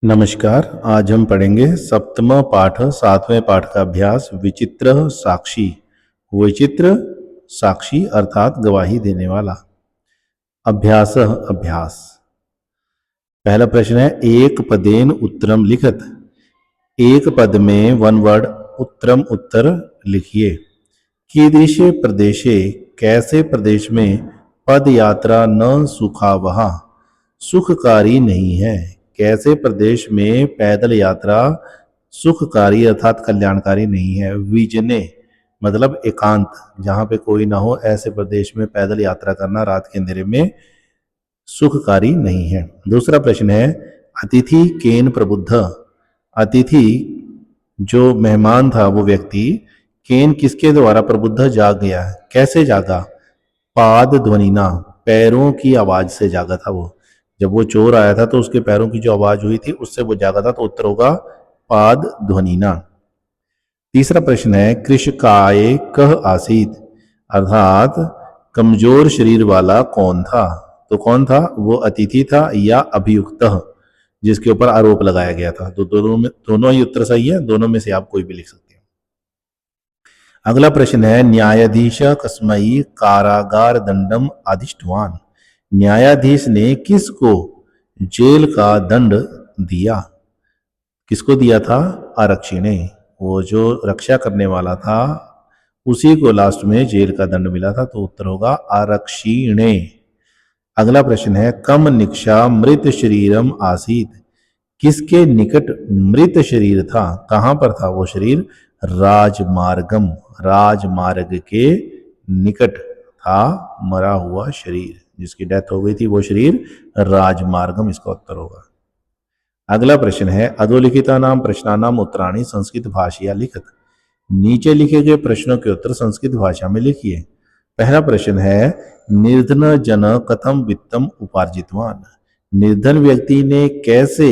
नमस्कार। आज हम पढ़ेंगे सप्तम पाठ सातवें पाठ का अभ्यास विचित्र साक्षी। विचित्र साक्षी अर्थात गवाही देने वाला। अभ्यास। पहला प्रश्न है एक पदेन उत्तरम लिखत। एक पद में वन वर्ड उत्तरम उत्तर लिखिए। कीदृशे प्रदेशे कैसे प्रदेश में पद यात्रा न सुखावहा सुखकारी नहीं है। कैसे प्रदेश में पैदल यात्रा सुखकारी अर्थात कल्याणकारी नहीं है। विजने मतलब एकांत, जहां पे कोई ना हो ऐसे प्रदेश में पैदल यात्रा करना रात के अंधेरे में सुखकारी नहीं है। दूसरा प्रश्न है अतिथि केन प्रबुद्ध। अतिथि जो मेहमान था वो व्यक्ति केन किसके द्वारा प्रबुद्ध जाग गया है। कैसे जागा। पाद ध्वनिना पैरों की आवाज से जागा था वो। जब वो चोर आया था तो उसके पैरों की जो आवाज हुई थी उससे वो जागा था, तो उत्तर होगा पाद ध्वनिना। तीसरा प्रश्न है कृषकाय कह आसीत अर्थात कमजोर शरीर वाला कौन था। तो कौन था वो, अतिथि था या अभियुक्त जिसके ऊपर आरोप लगाया गया था। तो दोनों ही उत्तर सही है, दोनों में से आप कोई भी लिख सकते हैं। अगला प्रश्न है न्यायाधीश कस्मई कारागार दंडम अधिष्ठवान। न्यायाधीश ने किसको जेल का दंड दिया। किसको दिया था, आरक्षी ने। वो जो रक्षा करने वाला था उसी को लास्ट में जेल का दंड मिला था, तो उत्तर होगा आरक्षी ने। अगला प्रश्न है कम निक्षा मृत शरीरम आसीत। किसके निकट मृत शरीर था, कहां पर था वो शरीर। राजमार्गम राजमार्ग के निकट था मरा हुआ शरीर, जिसकी डेथ हो गई थी वो शरीर राजमार्गम, इसका उत्तर होगा। अगला प्रश्न है अधोलिखिता नाम प्रश्नानाम उत्तराणी संस्कृत भाषा लिखत। नीचे लिखे गए प्रश्नों के उत्तर संस्कृत भाषा में लिखिए। पहला प्रश्न है निर्धन जन कथम वित्तम उपार्जितवान। निर्धन व्यक्ति ने कैसे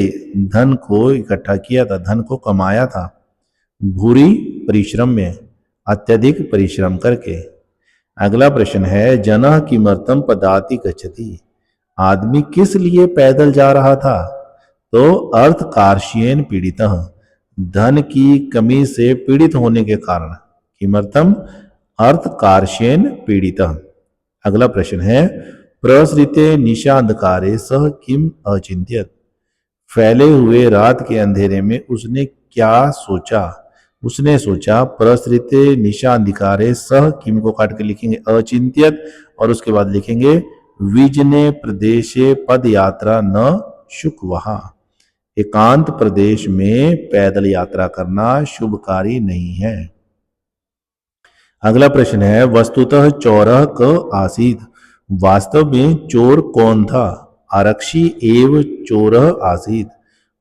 धन को इकट्ठा किया था, धन को कमाया था। भूरी परिश्रम में, अत्यधिक परिश्रम करके। अगला प्रश्न है जनः किमर्थम पदाति गच्छति। आदमी किस लिए पैदल जा रहा था, तो अर्थ कार्श्येन पीड़ितः धन की कमी से पीड़ित होने के कारण। किमर्थम अर्थ कार्श्येन पीड़ितः। अगला प्रश्न है प्रसृते निशांधकारे सह किम अचिंत्यत। फैले हुए रात के अंधेरे में उसने क्या सोचा। उसने सोचा प्रसृते निशांधिकारे सह किम को काट के लिखेंगे अचिंत्यत, और उसके बाद लिखेंगे विजने प्रदेशे पद यात्रा न शुकवहा। एकांत प्रदेश में पैदल यात्रा करना शुभकारी नहीं है। अगला प्रश्न है वस्तुतः चौरह क आसीत। वास्तव में चोर कौन था। आरक्षी एव चोरह आसीत।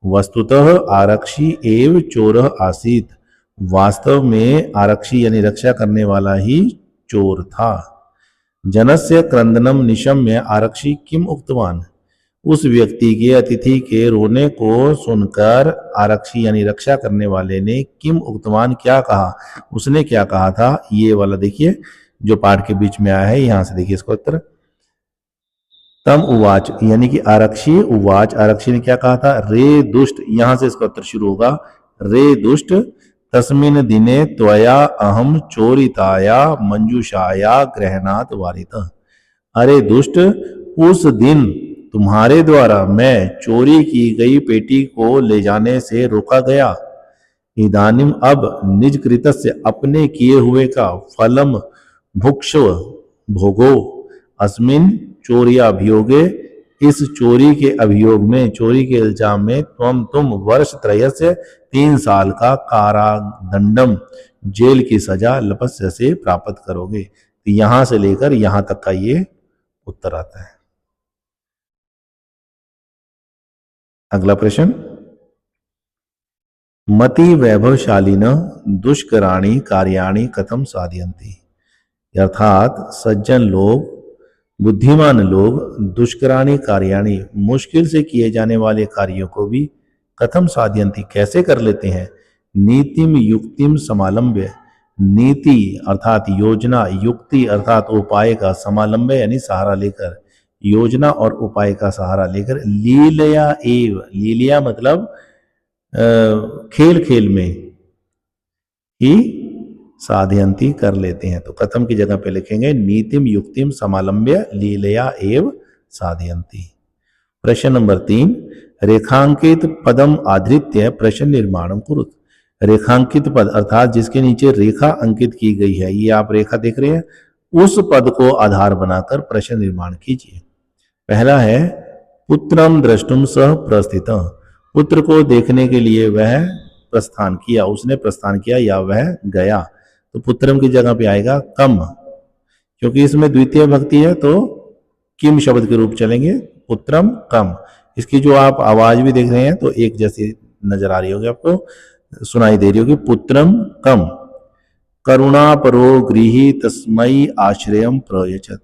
वस्तुतः आरक्षी एव चोरह आसीत। वास्तव में आरक्षी यानी रक्षा करने वाला ही चोर था। जनस्य क्रंदनम निशम्य आरक्षी किम उक्तवान। उस व्यक्ति के अतिथि के रोने को सुनकर आरक्षी यानी रक्षा करने वाले ने किम उक्तवान क्या कहा। उसने क्या कहा था, ये वाला देखिए जो पाठ के बीच में आया है, यहां से देखिए इसका उत्तर। तम उवाच यानी कि आरक्षी उवाच, आरक्षी ने क्या कहा था, रे दुष्ट, यहां से इसका उत्तर शुरू होगा। रे दुष्ट तस्मिन दिने त्वया अहम चोरिताया मंजूषाया ग्रहणात वारित। अरे दुष्ट, उस दिन तुम्हारे द्वारा मैं चोरी की गई पेटी को ले जाने से रोका गया। इदानीम अब निज कृतस्य अपने किए हुए का फलम भुक्ष्व भोगो अस्मिन चोर्याभियोगे। इस चोरी के अभियोग में, चोरी के इल्जाम में तुम वर्ष त्रयस्य 3 साल का कारादंडम जेल की सजा लपस्य से प्राप्त करोगे। तो यहां से लेकर यहां तक का ये उत्तर आता है। अगला प्रश्न मति वैभवशाली न दुष्कराणि कार्याणि कथम साधयन्ति। अर्थात सज्जन लोग, बुद्धिमान लोग दुष्कराणि कार्याणि मुश्किल से किए जाने वाले कार्यों को भी कथम साधयन्ति कैसे कर लेते हैं। नीतिम युक्तिम समालंब्य, नीति अर्थात योजना, युक्ति अर्थात उपाय का समालंब्य यानी सहारा लेकर। योजना और उपाय का सहारा लेकर लीलया एव, लीलया मतलब खेल खेल में ही साधयंती कर लेते हैं। तो कथम की जगह पे लिखेंगे नीतिम युक्तिम समालंब्य लीलया एव साधयंती। प्रश्न नंबर 3, रेखांकित पदम आधृत्य प्रश्न निर्माणम कुरुत। रेखांकित पद अर्थात जिसके नीचे रेखा अंकित की गई है, ये आप रेखा देख रहे हैं, उस पद को आधार बनाकर प्रश्न निर्माण कीजिए। पहला है पुत्रम द्रष्टुम सह प्रस्थित, पुत्र को देखने के लिए वह प्रस्थान किया, उसने प्रस्थान किया या वह गया। तो पुत्रम की जगह पे आएगा कम, क्योंकि इसमें द्वितीय भक्ति है तो किम शब्द के रूप चलेंगे, पुत्रम कम। इसकी जो आप आवाज भी देख रहे हैं तो एक जैसी नजर आ रही होगी, आपको सुनाई दे रही होगी, पुत्रम कम। करुणा परो गृही तस्मई आश्रयम प्रयच्छत,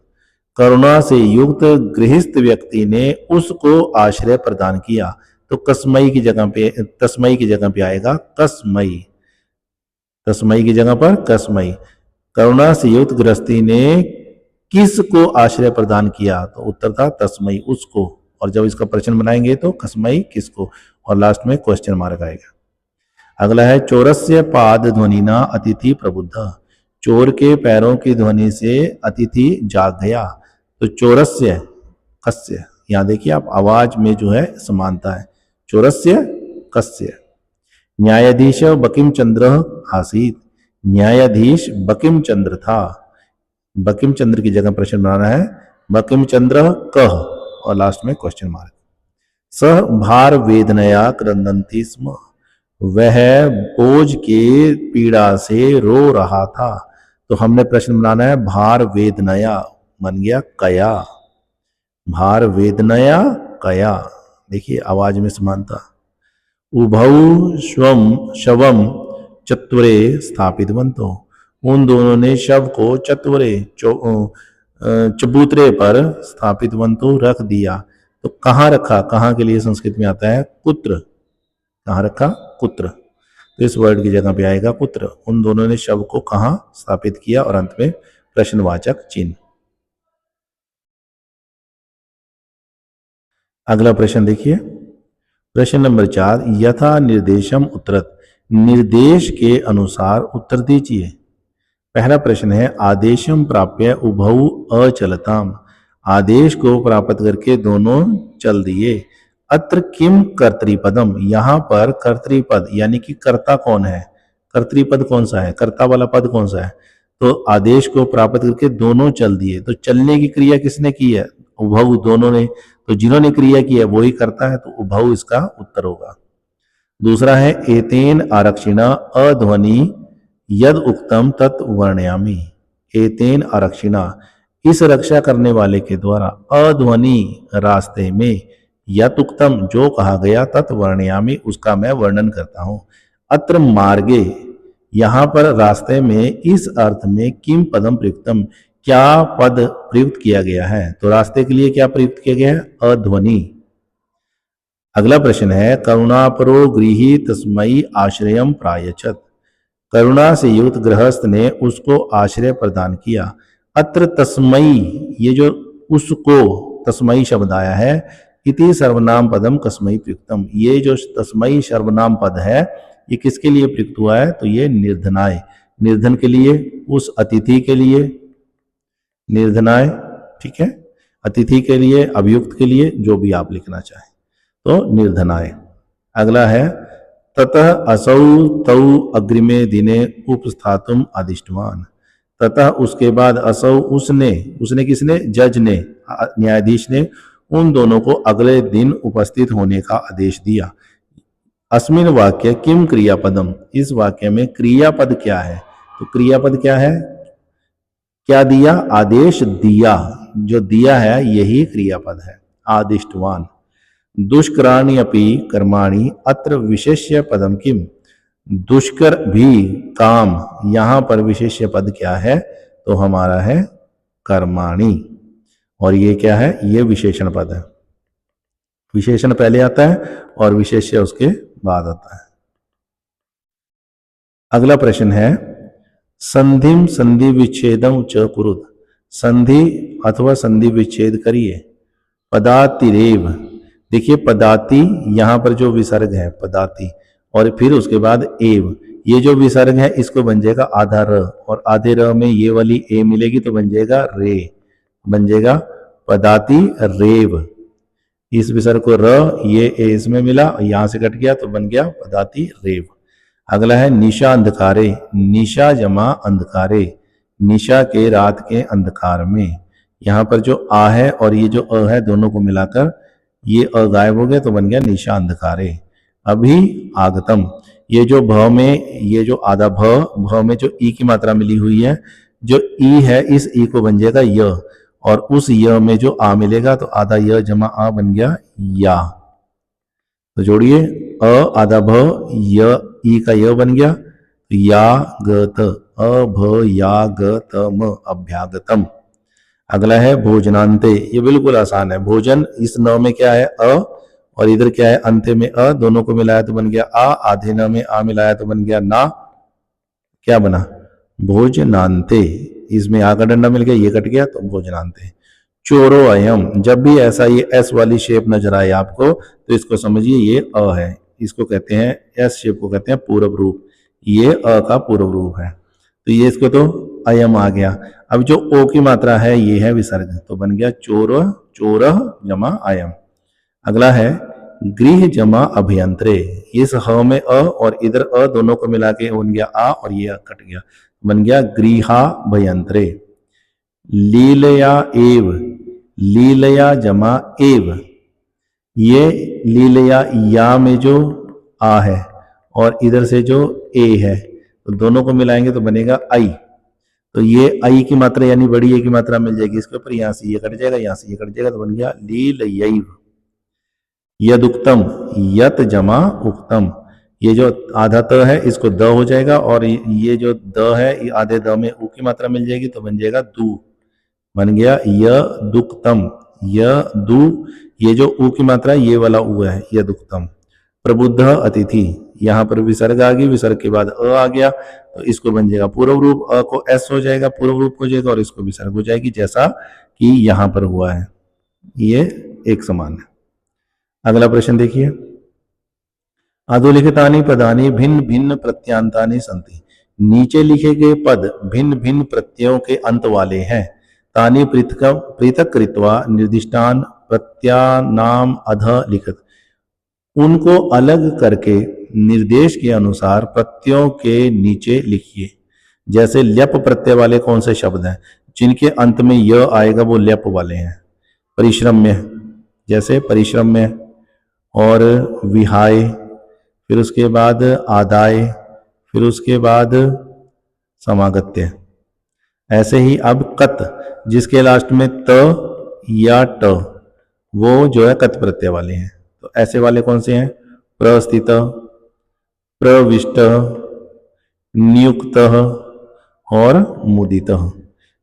करुणा से युक्त गृहस्थ व्यक्ति ने उसको आश्रय प्रदान किया। तो कसमई की जगह पे, तस्मई की जगह पे आएगा कसमई, तस्मई की जगह पर कसमई। करुणा से युक्त गृहस्थी ने किसको आश्रय प्रदान किया, तो उत्तर था तस्मई, उसको। और जब इसका प्रश्न बनाएंगे तो कसमई किसको, और लास्ट में क्वेश्चन मार्क आएगा। अगला है चोरस्य पाद ध्वनिना अतिथि प्रबुद्ध, चोर के पैरों की ध्वनि से अतिथि जाग गया। तो चोरस्य कस्य, यहां देखिए आप आवाज में जो है समानता है, चोरस्य कस्य। न्यायाधीश बकिम चंद्र आसीत, न्यायाधीश बकिम चंद्र था, बकिम चंद्र की जगह प्रश्न बनाना है, बकिम चंद्र कह, और लास्ट में क्वेश्चन मार्क। सह भार वेदनया क्रंदंती स्म, वह बोझ के पीड़ा से रो रहा था। तो हमने प्रश्न बनाना है भार वेदनया, बन गया कया, भार वेदनया कया। देखिए आवाज में समानता। उभौ स्वम शवम चत्वरे स्थापितवन्तो, उन दोनों ने शव को चत्वरे चबूतरे पर स्थापितवन्तो रख दिया। तो कहाँ रखा, कहाँ के लिए संस्कृत में आता है कुत्र, कहाँ रखा कुत्र, तो इस वर्ड की जगह पे आएगा कुत्र। उन दोनों ने शव को कहाँ स्थापित किया, और अंत में प्रश्नवाचक चिन्ह। अगला प्रश्न देखिए, प्रश्न नंबर 4, यथा निर्देशम उत्तरत, निर्देश के अनुसार उत्तर दीजिए। पहला प्रश्न है आदेशम प्राप्य उभौ अचलताम, आदेश को प्राप्त करके दोनों चल दिए। अत्र किम कर्तृपदम, यहाँ पर कर्तृपद यानी कि कर्ता कौन है, कर्तृपद कौन सा है, कर्ता वाला पद कौन सा है। तो आदेश को प्राप्त करके दोनों चल दिए, तो चलने की क्रिया किसने की है, उभौ, दोनों ने। तो जिन्होंने क्रिया की है वो ही करता है, तो उभौ इसका उत्तर होगा। दूसरा है एतेन आरक्षिणा अध्वनि यद उक्तम तत् वर्णयामि, एतेन आरक्षिणा, इस रक्षा करने वाले के द्वारा, अध्वनि रास्ते में, यत उक्तम जो कहा गया, तत् वर्णयामि उसका मैं वर्णन करता हूं। अत्र मार्गे, यहां पर रास्ते में, इस अर्थ में किम पदम प्रयुक्तम, क्या पद प्रयुक्त किया गया है। तो रास्ते के लिए क्या प्रयुक्त किया गया है, अध्वनि। अगला प्रश्न है करुणापरो गृही तस्मई आश्रयम प्रायच्छत, करुणा से युक्त गृहस्थ ने उसको आश्रय प्रदान किया। अत्र तस्मई, ये जो उसको तस्मई शब्द आया है, इति सर्वनाम पदम कस्मई प्रयुक्तम, ये जो तस्मई सर्वनाम पद है ये किसके लिए प्रयुक्त हुआ है, तो ये निर्धनाय, निर्धन के लिए, उस अतिथि के लिए, निर्धनाय, ठीक है, अतिथि के लिए, अभियुक्त के लिए, जो भी आप लिखना चाहें, तो निर्धनाय। अगला है ततः असौ तौ अग्रिमे दिने उपस्थातुम आदिष्टवान, ततः उसके बाद असौ, उसने, उसने किसने, जज ने, न्यायाधीश ने उन दोनों को अगले दिन उपस्थित होने का आदेश दिया। अस्मिन वाक्य किम क्रियापदम, इस वाक्य में क्रियापद क्या है, तो क्रियापद क्या है, क्या दिया, आदेश दिया, जो दिया है यही क्रियापद है, आदिष्टवान। दुष्कराणि अपि कर्माणि अत्र विशेष्य पदम किम, दुष्कर भी काम, यहां पर विशेष्य पद क्या है, तो हमारा है कर्माणि, और ये क्या है, ये विशेषण पद है, विशेषण पहले आता है और विशेष्य उसके बाद आता है। अगला प्रश्न है संधिम संधि विच्छेदम च कुरुत, संधि अथवा संधि विच्छेद करिए। पदातिरेव, देखिए पदाति यहाँ पर जो विसर्ग है पदाति, और फिर उसके बाद एव, ये जो विसर्ग है इसको बन जाएगा आधा र, और आधे र में ये वाली ए मिलेगी तो बन जाएगा रे, बन जाएगा पदाति रेव। इस विसर्ग को र, ये ए इसमें मिला, यहां से कट गया तो बन गया पदाति रेव। अगला है निशा अंधकारे, निशा जमा अंधकारे, निशा के रात के अंधकार में। यहाँ पर जो आ है और ये जो अ है दोनों को मिलाकर ये अ गायब हो गया तो बन गया निशा अंधकारे। अभी आगतम, ये जो भ में ये जो आधा भ में जो ई की मात्रा मिली हुई है, जो ई है इस ई को बन जाएगा य, और उस य में जो आ मिलेगा तो आधा य जमा आ बन गया या। तो जोड़िए अ आधा भ, य ई का य बन गया, या गत, अभ या गतम, अभ्यागतम। अगला है भोजनांते, ये बिल्कुल आसान है। भोजन इस न में क्या है अ, और इधर क्या है अंत्य में अ, दोनों को मिलाया तो बन गया आ, आधे न में आ मिलाया तो बन गया ना, क्या बना भोजनांते। इसमें आ का डंडा मिल गया, ये कट गया तो भोजनांते। चोरो अयम, जब भी ऐसा ये एस वाली शेप नजर आए आपको तो इसको समझिए ये अ है, इसको कहते हैं एस शेप को कहते हैं पूर्व रूप, ये अ का पूर्व रूप है, तो ये इसको तो अयम आ गया। अब जो ओ की मात्रा है ये है विसर्ग, तो बन गया चोर, चोर जमा अयम। अगला है गृह जमा अभियंत्रे, इस ह में अ और इधर अ दोनों को मिला के बन गया आ, और ये कट गया बन गया गृहाभयंत्रे। लीलया एव, लीलया जमा एव, ये लीलया या में जो आ है और इधर से जो ए है तो दोनों को मिलाएंगे तो बनेगा आई, तो ये आई की मात्रा यानी बड़ी ए की मात्रा मिल जाएगी इसके ऊपर, यहां से ये कट जाएगा, यहां से ये कट जाएगा, तो बन गया लीलयैव। यदुक्तम, यत जमा उक्तम, ये जो आधा त है इसको द हो जाएगा, और ये जो द है ये आधे द में उ की मात्रा मिल जाएगी तो बन जाएगा दू, बन गया यदुक्तम। यदु, ये जो उ की मात्रा ये वाला उ है यदुक्तम। प्रबुद्ध अतिथि, यहाँ पर विसर्ग आ गई, विसर्ग के बाद अ आ गया तो इसको बन जाएगा पूर्व रूप, अ को एस हो जाएगा पूर्व रूप हो जाएगा, और इसको विसर्ग हो जाएगी जैसा कि यहां पर हुआ है, ये एक समान है। अगला प्रश्न देखिए, अधोलिखितानि पदानि भिन्न भिन्न प्रत्यांतानि सन्ति, नीचे लिखे गए पद भिन्न भिन्न प्रत्ययों के अंत वाले हैं। तानि पृथक कृत्वा निर्दिष्टान प्रत्यानाम अध लिखित, उनको अलग करके निर्देश के अनुसार प्रत्ययों के नीचे लिखिए। जैसे ल्यप प्रत्यय वाले कौन से शब्द हैं, जिनके अंत में य आएगा वो ल्यप वाले हैं। परिश्रम्य, जैसे परिश्रम्य, और विहाय, फिर उसके बाद आदाय, फिर उसके बाद समागत्य। ऐसे ही अब कत, जिसके लास्ट में त या ट, वो जो है कत प्रत्यय वाले हैं। तो ऐसे वाले कौन से हैं, प्रस्थित, प्रविष्ट, नियुक्त और मुदित।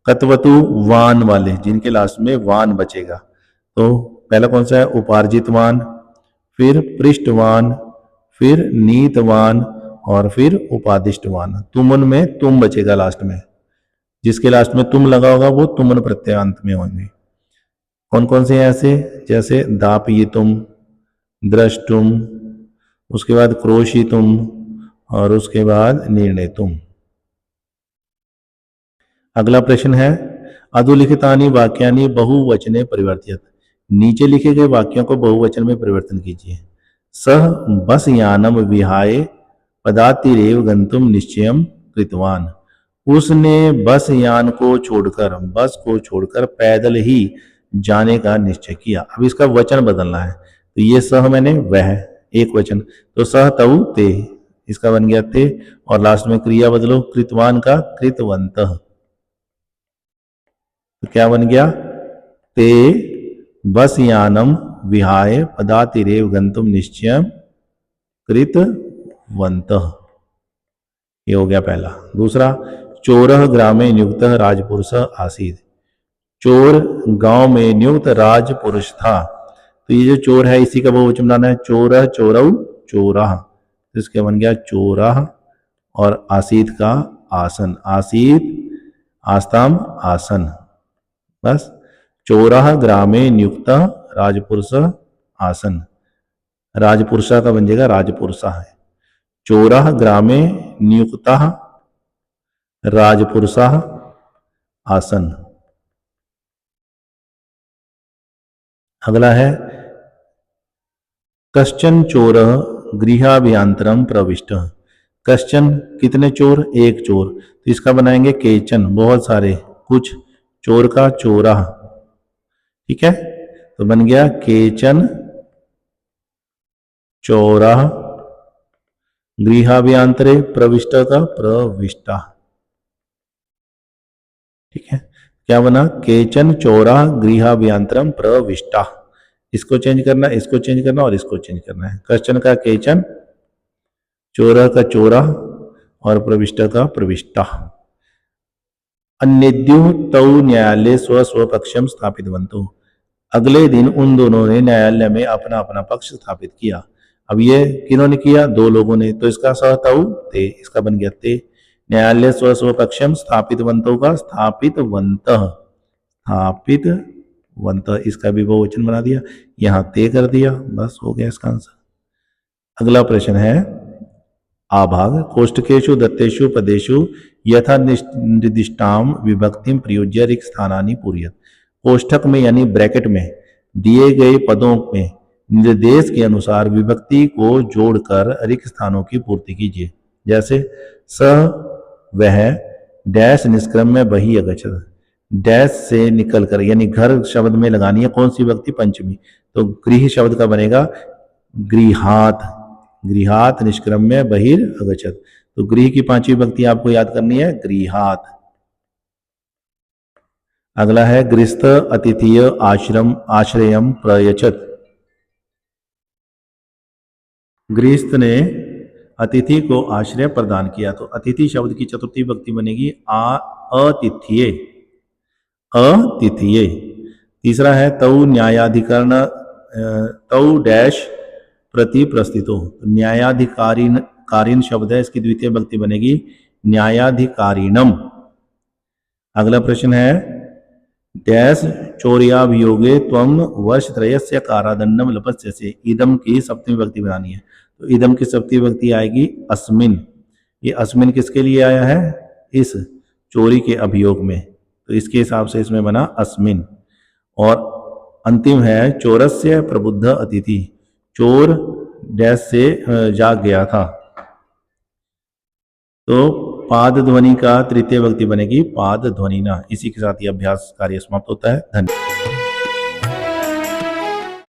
कतवतु वान वाले, जिनके लास्ट में वान बचेगा, तो पहला कौन सा है उपार्जितवान, फिर पृष्ठवान, फिर नीतवान, और फिर उपादिष्टवान। तुमन में तुम बचेगा लास्ट में, जिसके लास्ट में तुम लगा होगा वो तुमन प्रत्ययांत में होंगे। कौन कौन से ऐसे, जैसे दापयितुम, द्रष्टुम, उसके बाद क्रोशितुम, और उसके बाद निर्णेतुम। अगला प्रश्न है, अधोलिखितानि वाक्यानि बहुवचने परिवर्तित, नीचे लिखे गए वाक्यों को बहुवचन में परिवर्तन कीजिए। सह बस यानम विहाय पदातिरेव गंतुम निश्चयम कृतवान, उसने बस यान को छोड़कर, बस को छोड़कर पैदल ही जाने का निश्चय किया। अब इसका वचन बदलना है, तो ये सह मैंने वह एक वचन, तो सह तऊ ते, इसका बन गया ते, और लास्ट में क्रिया बदलो, कृतवान का कृतवंतः, तो क्या बन गया, ते बस यानम विहाय पदातिरेव गंतुम निश्चयम कृतवंतः, ये हो गया पहला। दूसरा, चोरः ग्रामे नियुक्त राजपुरुष आसीत्, चोर गांव में नियुक्त राजपुरुष था। तो ये जो चोर है इसी का बहुवचन बनाना है, चोरः चोरौ चोरः, तो इसके बन गया चोरः, और आसीत का आसन, आसीत आस्ताम आसन, बस। चोरः ग्रामे नियुक्त राजपुरुष आसन, राजपुरुषा का बन जाएगा राजपुरुषा है। चोरः ग्रामे नियुक्तः राजपुरुषः आसन। अगला है कश्चन चोरः गृहाभ्यंतरम प्रविष्टः। कश्चन कितने चोर, एक चोर, तो इसका बनाएंगे केचन, बहुत सारे, कुछ, चोर का चोरा, ठीक है, तो बन गया केचन चोरा गृहाभ्यंतरे प्रविष्ट का प्रविष्टा, ठीक है, क्या बना, केचन चोरा गृहाभ्यंतरम प्रविष्टा। इसको चेंज करना, इसको चेंज करना और इसको चेंज करना है। कश्चन का केचन, चोरा का चोरा और प्रविष्ट का प्रविष्टा। अन्यद्यु तौ न्यायालय स्व स्व पक्षम स्थापितवन्तु। अगले दिन उन दोनों ने न्यायालय में अपना अपना पक्ष स्थापित किया। अब ये किन्होंने किया, दो लोगों ने, तो इसका सह तौ ते, इसका बन गया ते। न्यायालय स्व स्व पक्षम स्थापितवन्तौ का स्थापितवन्तः, स्थापितवन्तः, इसका भी बहुवचन बना दिया, यहां ते कर दिया, बस हो गया इसका आंसर। अगला प्रश्न है आभाग कोष्ठकेषु दत्तेषु पदेषु यथा निर्दिष्टाम विभक्तिम प्रयुज्य रिक्त स्थानानि पूरयेत्। कोष्ठक में यानी ब्रैकेट में दिए गए पदों में निर्देश के अनुसार विभक्ति को जोड़कर रिक्त स्थानों की पूर्ति कीजिए। जैसे स वह डैश निष्क्रम में बही अगच्छत्, डैश से निकलकर, यानी घर शब्द में लगानी है कौन सी विभक्ति, पंचमी, तो गृह शब्द का बनेगा गृहात, गृहात निष्क्रम में बहिर अगच्छत्, तो गृह की पांचवी विभक्ति आपको याद करनी है गृहात। अगला है गृहस्थ अतिथीय आश्रम आश्रयम प्रयच्छत्। गृहस्थ ने अतिथि को आश्रय प्रदान किया, तो अतिथि शब्द की चतुर्थी विभक्ति बनेगी अतिथ्ये, अतिथ्ये। तीसरा है तौ न्यायाधिकरण तौ डैश प्रति प्रस्थितो, न्यायाधिकारीन, कारीन शब्द है, इसकी द्वितीय विभक्ति बनेगी न्यायाधिकारीणम। अगला प्रश्न है डैश चौर्याभियोगे त्वम वर्षत्रयस्य कारादंडम लपस्यसे। इदम की सप्तमी विभक्ति बनानी है, तो इदम की सप्तमी विभक्ति आएगी अस्मिन। ये अस्मिन किसके लिए आया है, इस चोरी के अभियोग में, तो इसके हिसाब से इसमें बना अस्मिन। और अंतिम है चोरस्य प्रबुद्ध अतिथि, चोर डैश से जाग गया था, तो पाद ध्वनि का तृतीय विभक्ति बनेगी पाद ध्वनिना। इसी के साथ ये अभ्यास कार्य समाप्त होता है। धन्यवाद।